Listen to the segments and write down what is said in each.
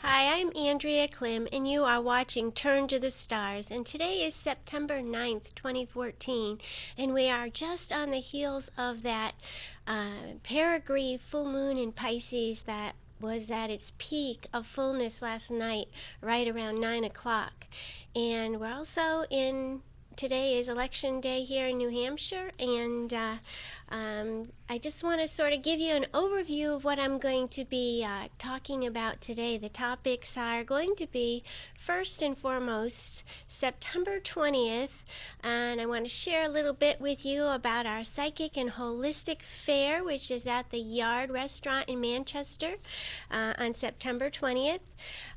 Hi, I'm Andrea Klim, and you are watching Turn to the Stars. And today is September 9th, 2014, and we are just on the heels of that perigee full moon in Pisces that was at its peak of fullness last night, right around 9 o'clock. And we're also today is election day here in New Hampshire, and I just want to sort of give you an overview of what I'm going to be talking about today. The topics are going to be, first and foremost, September 20th, and I want to share a little bit with you about our Psychic and Holistic Fair, which is at the Yard Restaurant in Manchester on September 20th.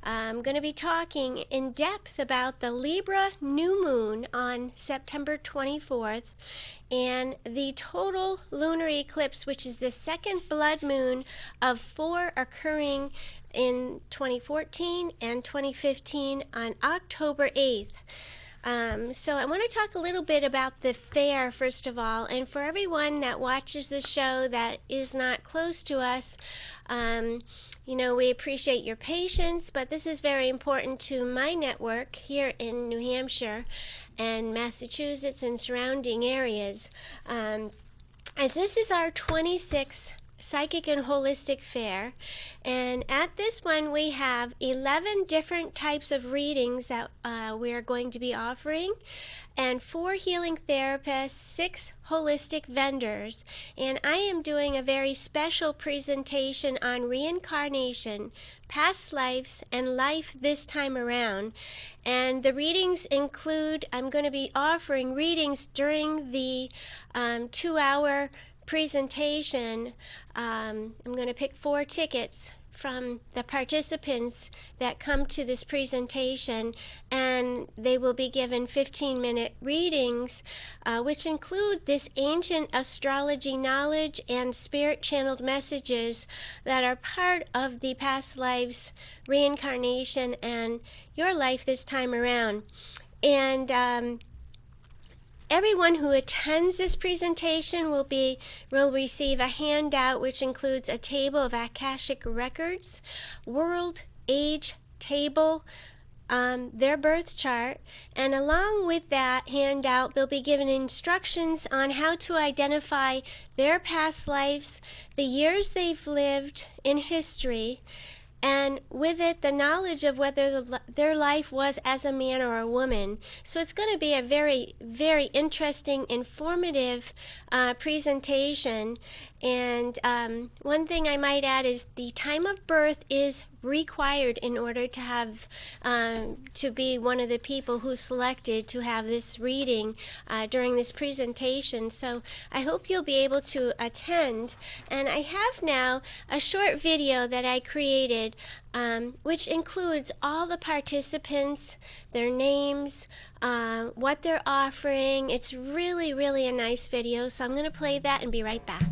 I'm going to be talking in depth about the Libra new moon on September 24th and the total lunar eclipse, which is the second blood moon of 4 occurring in 2014 and 2015 on October 8th. So I want to talk a little bit about the fair, first of all, and for everyone that watches the show that is not close to us, we appreciate your patience, but this is very important to my network here in New Hampshire and Massachusetts and surrounding areas, as this is our 26th Psychic and Holistic Fair, and at this one we have 11 different types of readings that we are going to be offering, and 4 healing therapists, 6 holistic vendors, and I am doing a very special presentation on reincarnation, past lives, and life this time around. And the readings include, I'm going to be offering readings during the 2-hour presentation. I'm going to pick 4 tickets from the participants that come to this presentation, and they will be given 15-minute readings, which include this ancient astrology knowledge and spirit-channeled messages that are part of the past lives, reincarnation, and your life this time around. And everyone who attends this presentation will receive a handout which includes a table of Akashic records, world age table, their birth chart, and along with that handout they'll be given instructions on how to identify their past lives, the years they've lived in history, and with it the knowledge of whether their life was as a man or a woman. So it's going to be a very, very interesting, informative presentation. And one thing I might add is the time of birth is required in order to have to be one of the people who's selected to have this reading during this presentation. So I hope you'll be able to attend. And I have now a short video that I created which includes all the participants, their names, what they're offering. It's really, really a nice video, so I'm going to play that and be right back.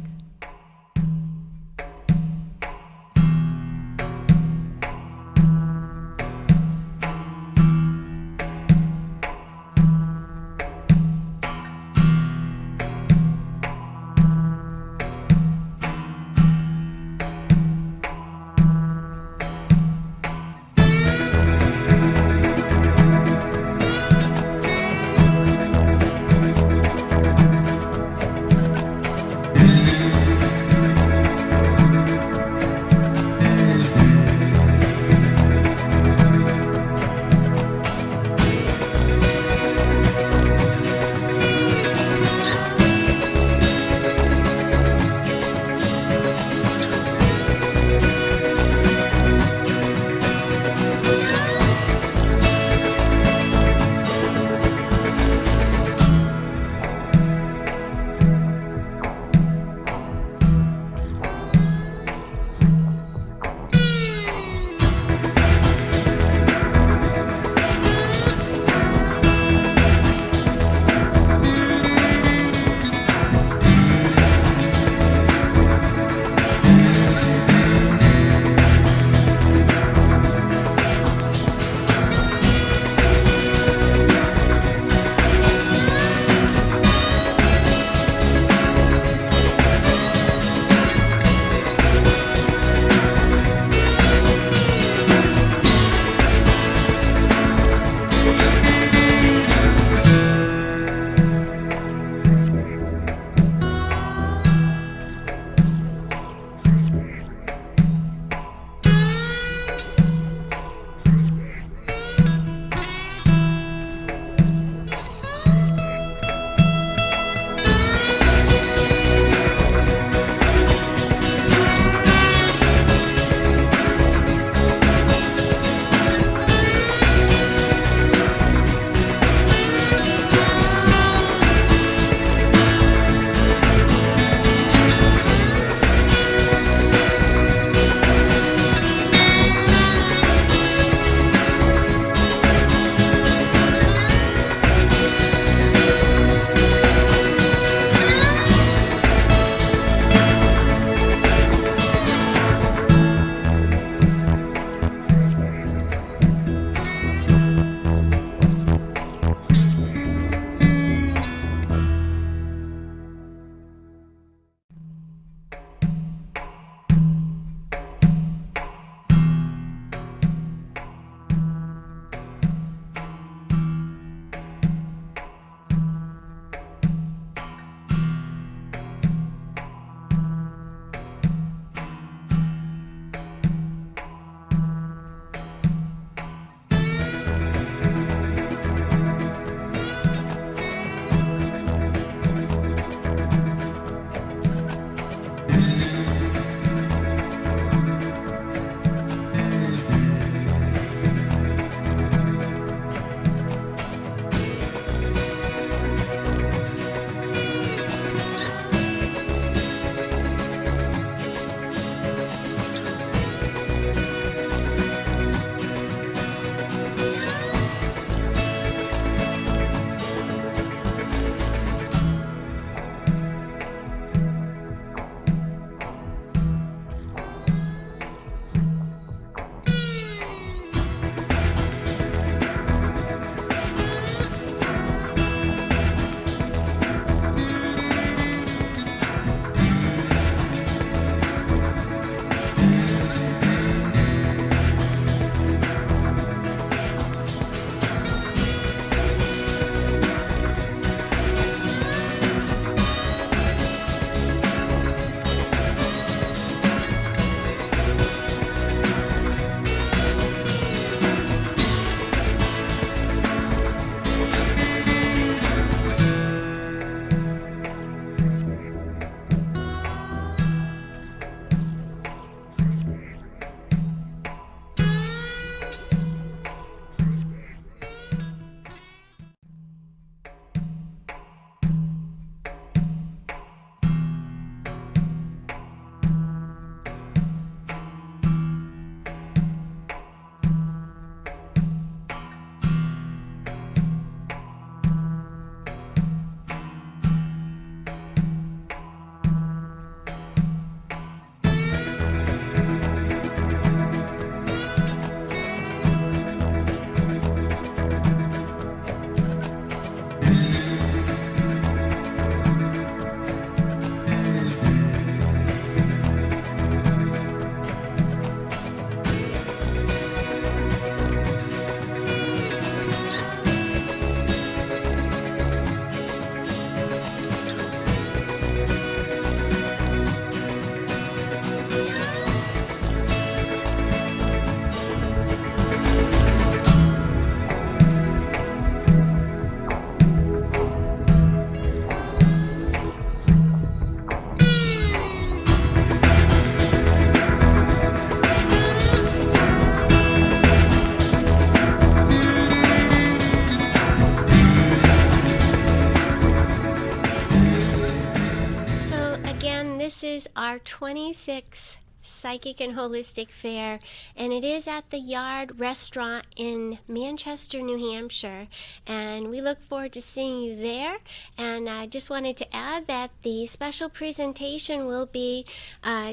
our 26th Psychic and Holistic Fair, and it is at the Yard Restaurant in Manchester, New Hampshire, and we look forward to seeing you there. And I just wanted to add that the special presentation will be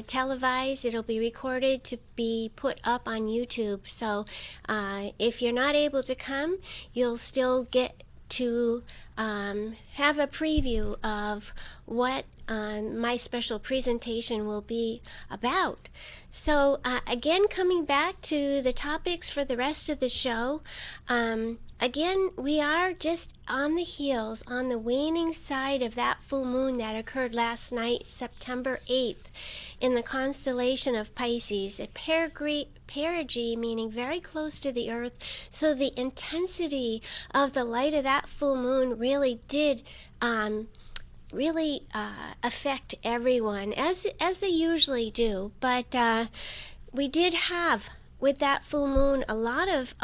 televised. It'll be recorded to be put up on YouTube, so if you're not able to come, you'll still get to have a preview of what my special presentation will be about. So again, coming back to the topics for the rest of the show, again, we are just on the heels, on the waning side of that full moon that occurred last night, September 8th, in the constellation of Pisces, at perigee, meaning very close to the Earth. So the intensity of the light of that full moon really did affect everyone, as they usually do. But we did have, with that full moon, a lot of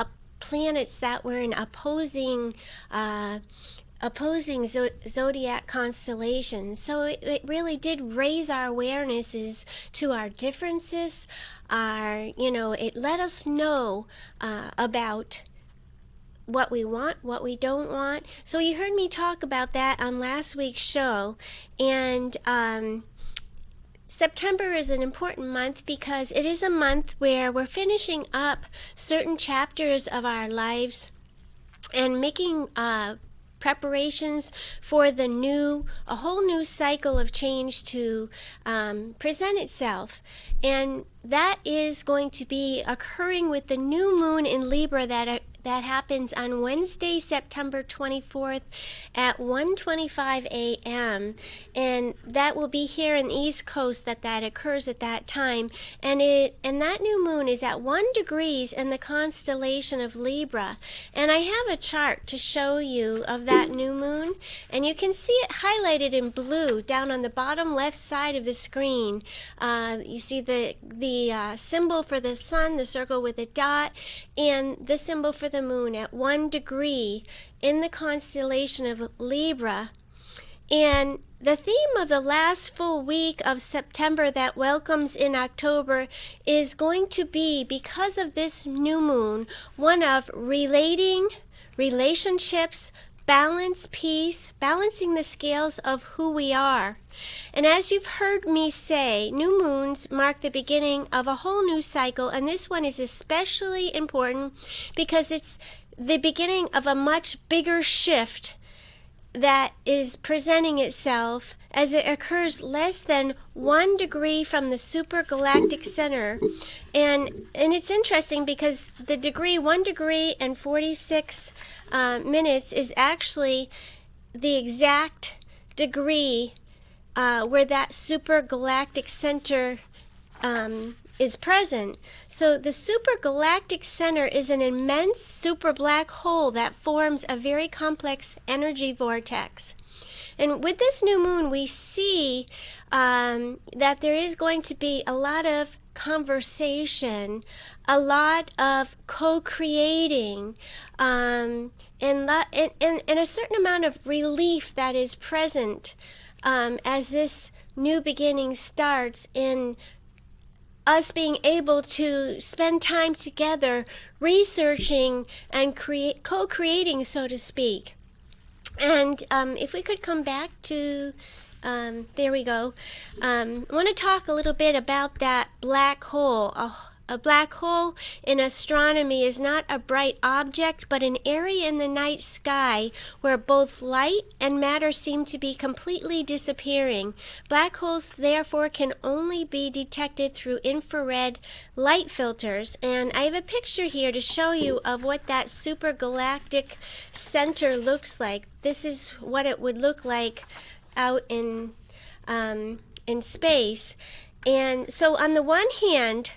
planets that were in opposing zodiac constellations. So it really did raise our awarenesses to our differences. It let us know about what we want, what we don't want. So you heard me talk about that on last week's show. And September is an important month because it is a month where we're finishing up certain chapters of our lives and making preparations for a whole new cycle of change to present itself. And that is going to be occurring with the new moon in Libra that happens on Wednesday, September 24th at 1:25 a.m. And that will be here in the East Coast that occurs at that time. And that new moon is at 1 degree in the constellation of Libra. And I have a chart to show you of that new moon. And you can see it highlighted in blue down on the bottom left side of the screen. You see the symbol for the sun, the circle with a dot, and the symbol for the moon at 1 degree in the constellation of Libra. And the theme of the last full week of September that welcomes in October is going to be, because of this new moon, one of relating, relationships, balance, peace, balancing the scales of who we are. And as you've heard me say, new moons mark the beginning of a whole new cycle, and this one is especially important because it's the beginning of a much bigger shift that is presenting itself as it occurs less than 1 degree from the supergalactic center. And it's interesting because the degree, 1 degree and 46 minutes, is actually the exact degree where that supergalactic center is present. So the supergalactic center is an immense super black hole that forms a very complex energy vortex. And with this new moon, we see that there is going to be a lot of conversation, a lot of co-creating, and a certain amount of relief that is present as this new beginning starts in us being able to spend time together researching and co-creating, so to speak. And if we could come back to, there we go. I want to talk a little bit about that black hole. A black hole in astronomy is not a bright object, but an area in the night sky where both light and matter seem to be completely disappearing. Black holes, therefore, can only be detected through infrared light filters. And I have a picture here to show you of what that supergalactic center looks like. This is what it would look like out in space. And so on the one hand,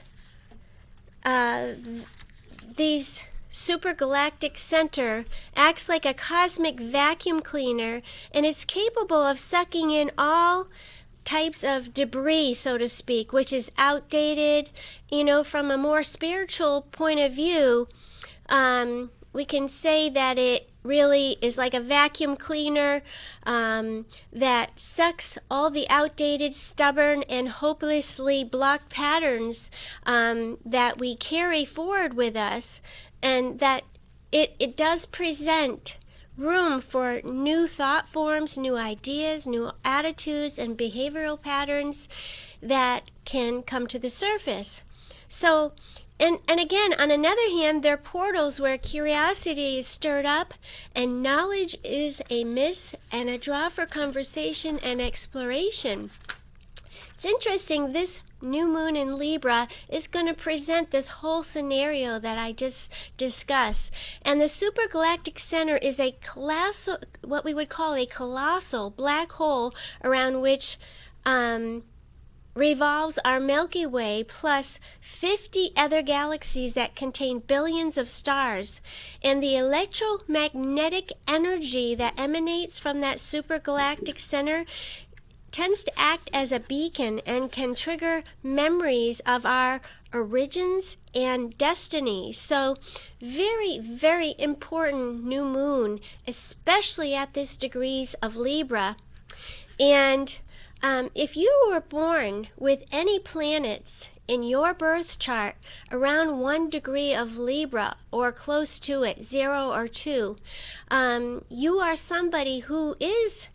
these supergalactic center acts like a cosmic vacuum cleaner, and it's capable of sucking in all types of debris, so to speak, which is outdated. From a more spiritual point of view, we can say that it really is like a vacuum cleaner that sucks all the outdated, stubborn, and hopelessly blocked patterns that we carry forward with us, and that it does present room for new thought forms, new ideas, new attitudes, and behavioral patterns that can come to the surface. So, and again, on another hand, they're portals where curiosity is stirred up and knowledge is a miss and a draw for conversation and exploration. It's interesting, this new moon in Libra is going to present this whole scenario that I just discussed. And the supergalactic center is a colossal, what we would call a colossal black hole around which revolves our Milky Way plus 50 other galaxies that contain billions of stars. And the electromagnetic energy that emanates from that supergalactic center tends to act as a beacon and can trigger memories of our origins and destiny. So very, very important new moon, especially at this degrees of Libra. And if you were born with any planets in your birth chart around 1 degree of Libra or close to it, 0 or 2, you are somebody who is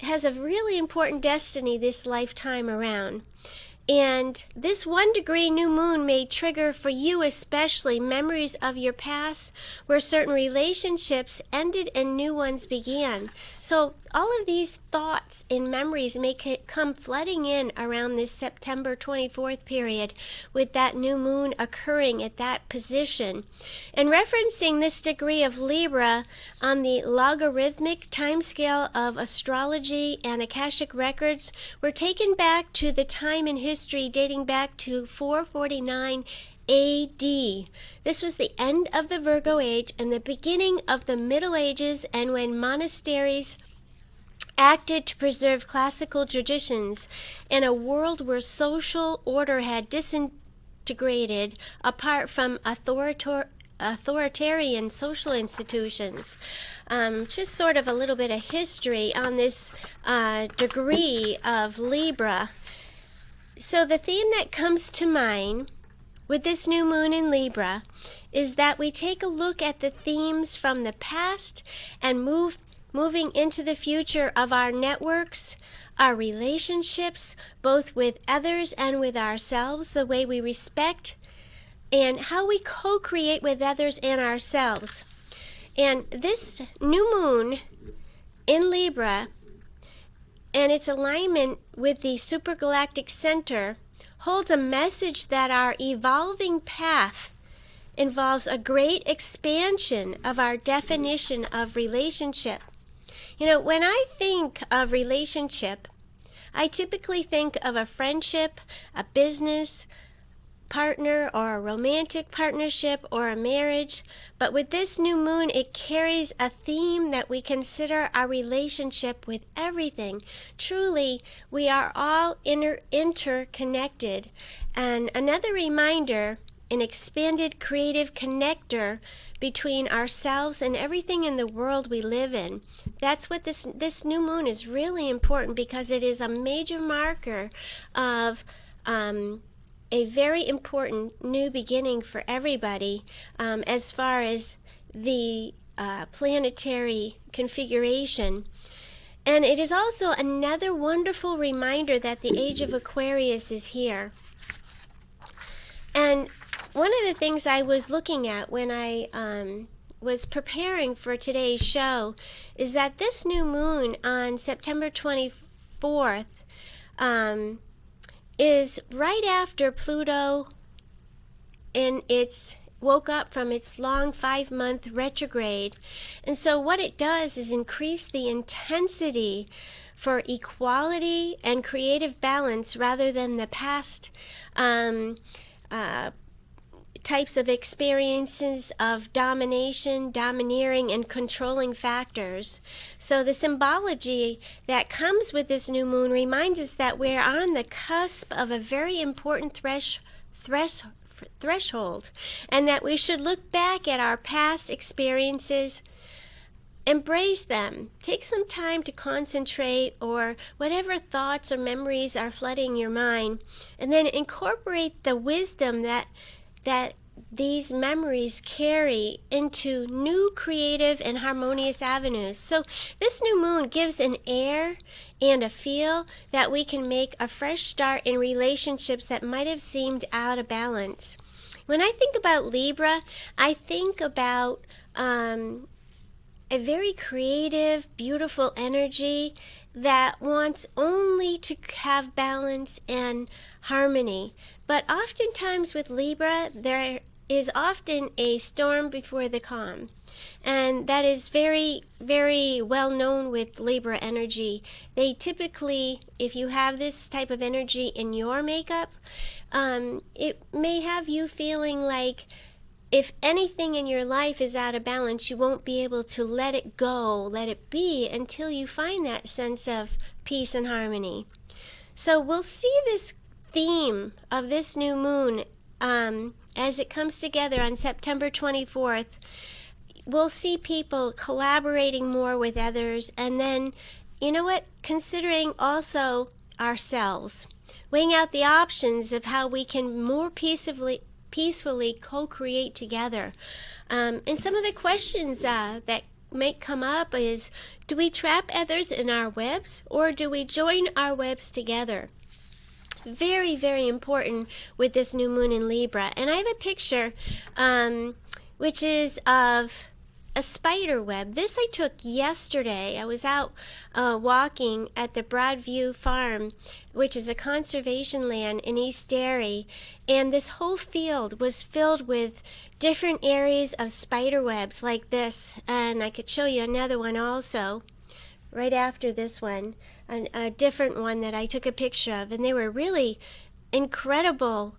has a really important destiny this lifetime around. And this 1 degree new moon may trigger for you especially memories of your past where certain relationships ended and new ones began. So all of these thoughts and memories may come flooding in around this September 24th period with that new moon occurring at that position. And referencing this degree of Libra on the logarithmic timescale of astrology and Akashic records, we're taken back to the time in history dating back to 449 AD. This was the end of the Virgo age and the beginning of the Middle Ages, and when monasteries acted to preserve classical traditions in a world where social order had disintegrated apart from authoritarian social institutions. Just sort of a little bit of history on this degree of Libra. So the theme that comes to mind with this new moon in Libra is that we take a look at the themes from the past and moving into the future of our networks, our relationships, both with others and with ourselves, the way we respect, and how we co-create with others and ourselves. And this new moon in Libra and its alignment with the supergalactic center holds a message that our evolving path involves a great expansion of our definition of relationship. You know, when I think of relationship, I typically think of a friendship, a business partner, or a romantic partnership, or a marriage. But with this new moon, it carries a theme that we consider our relationship with everything. Truly, we are all interconnected. And another reminder, an expanded creative connector between ourselves and everything in the world we live in. That's what this new moon is really important, because it is a major marker of a very important new beginning for everybody as far as the planetary configuration. And it is also another wonderful reminder that the age of Aquarius is here. And one of the things I was looking at when I was preparing for today's show is that this new moon on September 24th is right after Pluto woke up from its long 5-month retrograde. And so what it does is increase the intensity for equality and creative balance rather than the past types of experiences of domination, domineering, and controlling factors. So the symbology that comes with this new moon reminds us that we're on the cusp of a very important threshold, and that we should look back at our past experiences, embrace them, take some time to concentrate or whatever thoughts or memories are flooding your mind, and then incorporate the wisdom that these memories carry into new creative and harmonious avenues. So this new moon gives an air and a feel that we can make a fresh start in relationships that might have seemed out of balance. When I think about Libra, I think about a very creative, beautiful energy that wants only to have balance and harmony. But oftentimes with Libra, there is often a storm before the calm. And that is very, very well known with Libra energy. They typically, if you have this type of energy in your makeup, it may have you feeling like if anything in your life is out of balance, you won't be able to let it go, let it be, until you find that sense of peace and harmony. So we'll see this theme of this new moon as it comes together on September 24th. We'll see people collaborating more with others, and then, you know what, considering also ourselves, weighing out the options of how we can more peacefully co-create together. And some of the questions that may come up is, do we trap others in our webs, or do we join our webs together? Very, very important with this new moon in Libra. And I have a picture which is of a spider web. This I took yesterday. I was out walking at the Broadview Farm, which is a conservation land in East Derry, and this whole field was filled with different areas of spider webs like this. And I could show you another one also right after this one, a different one that I took a picture of, and they were really incredible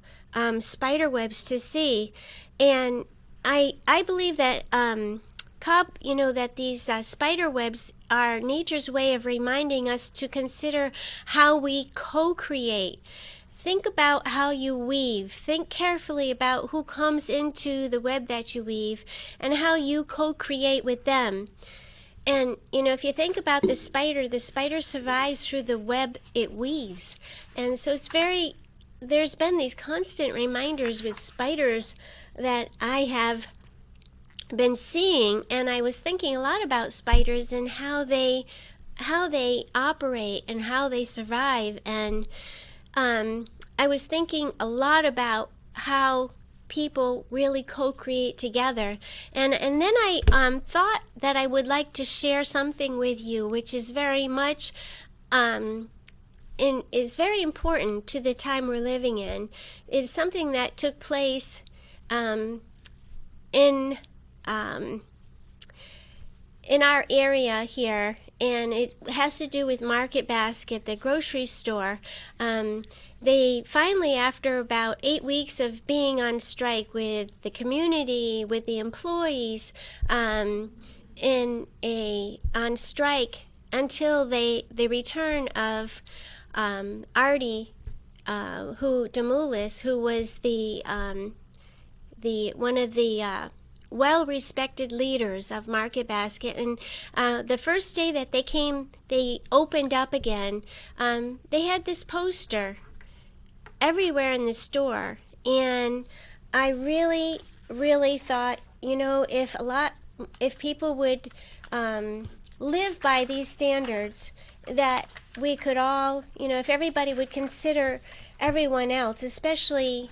spider webs to see. And I believe that that these spider webs are nature's way of reminding us to consider how we co-create. Think about how you weave. Think carefully about who comes into the web that you weave and how you co-create with them. And, if you think about the spider survives through the web it weaves. And so there's been these constant reminders with spiders that I have been seeing, and I was thinking a lot about spiders and how they operate and how they survive. And I was thinking a lot about how people really co-create together, and then I thought that I would like to share something with you which is very much is very important to the time we're living in. It's something that took place in our area here, and it has to do with Market Basket, the grocery store. They finally, after about 8 weeks of being on strike with the community, with the employees, on strike until the return of Artie Demoulis, who was the one of the well-respected leaders of Market Basket. And the first day that they opened up again, they had this poster everywhere in the store. And I really, really thought, if people would live by these standards, that we could all, if everybody would consider everyone else, especially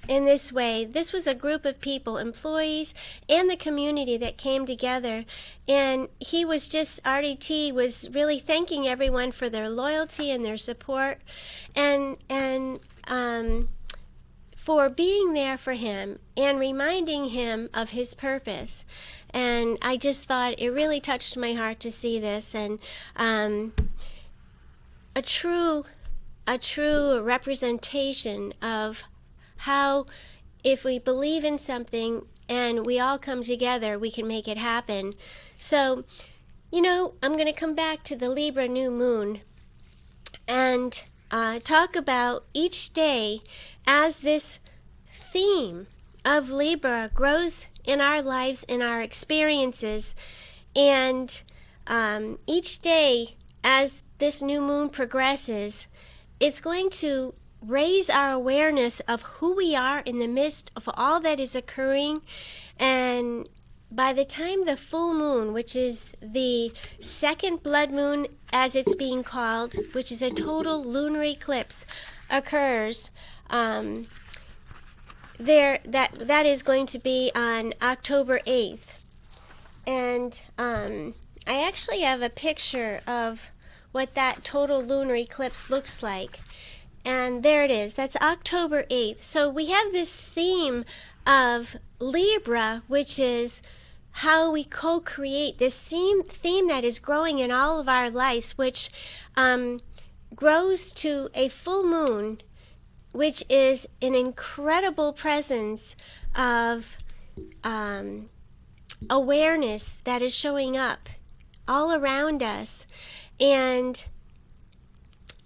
in this way. This was a group of people, employees and the community, that came together, and Artie T was really thanking everyone for their loyalty and their support, and for being there for him and reminding him of his purpose. And I just thought it really touched my heart to see this, and a true representation of how, if we believe in something and we all come together, we can make it happen. So, I'm going to come back to the Libra new moon and talk about each day as this theme of Libra grows in our lives, in our experiences, and each day as this new moon progresses, it's going to raise our awareness of who we are in the midst of all that is occurring. And by the time the full moon, which is the second blood moon as it's being called, which is a total lunar eclipse, occurs, that is going to be on October 8th. And I actually have a picture of what that total lunar eclipse looks like. And there it is. That's October 8th. So we have this theme of Libra, which is how we co-create this theme that is growing in all of our lives, which grows to a full moon, which is an incredible presence of awareness that is showing up all around us. And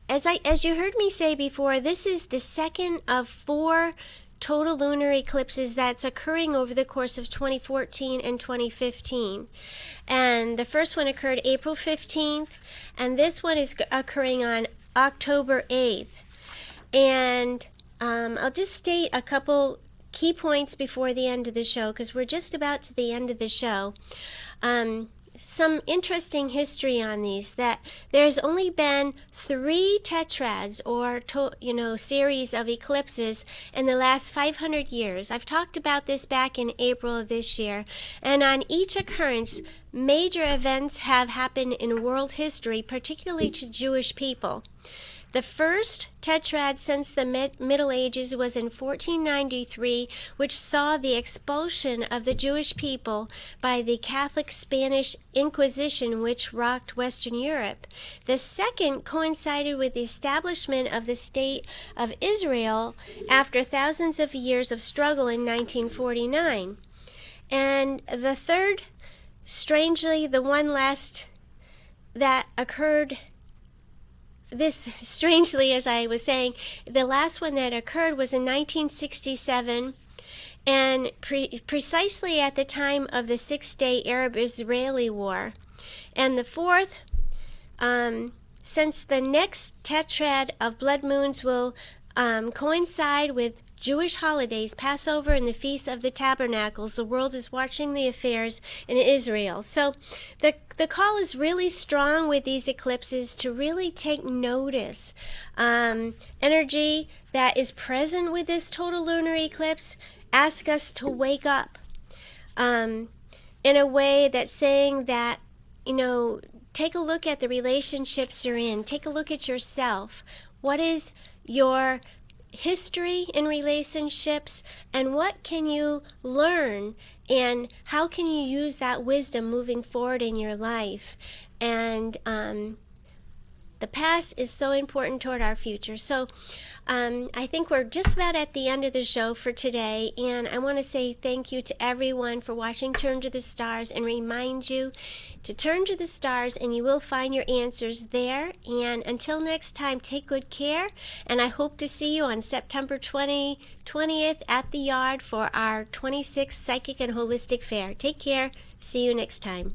as you heard me say before, this is the second of 4 total lunar eclipses that's occurring over the course of 2014 and 2015. And the first one occurred April 15th, and this one is occurring on October 8th. And I'll just state a couple key points before the end of the show, because we're just about to the end of the show. Some interesting history on these, that there's only been 3 tetrads or series of eclipses in the last 500 years. I've talked about this back in April of this year, and on each occurrence major events have happened in world history, particularly to Jewish people. The first tetrad since the Middle Ages was in 1493, which saw the expulsion of the Jewish people by the Catholic Spanish Inquisition, which rocked Western Europe. The second coincided with the establishment of the State of Israel after thousands of years of struggle in 1949. And the third, strangely, the one last that occurred, this strangely, as I was saying, the last one that occurred was in 1967, and precisely at the time of the Six-Day Arab-Israeli War. And the fourth, since the next tetrad of blood moons will coincide with Jewish holidays, Passover and the Feast of the Tabernacles, the world is watching the affairs in Israel. So the call is really strong with these eclipses to really take notice. Energy that is present with this total lunar eclipse asks us to wake up in a way that's saying that, take a look at the relationships you're in. Take a look at yourself. What is your history in relationships, and what can you learn, and how can you use that wisdom moving forward in your life? And the past is so important toward our future. So I think we're just about at the end of the show for today, and I want to say thank you to everyone for watching Turn to the Stars, and remind you to turn to the stars and you will find your answers there. And until next time, take good care, and I hope to see you on September 20th at the Yard for our 26th Psychic and Holistic Fair. Take care. See you next time.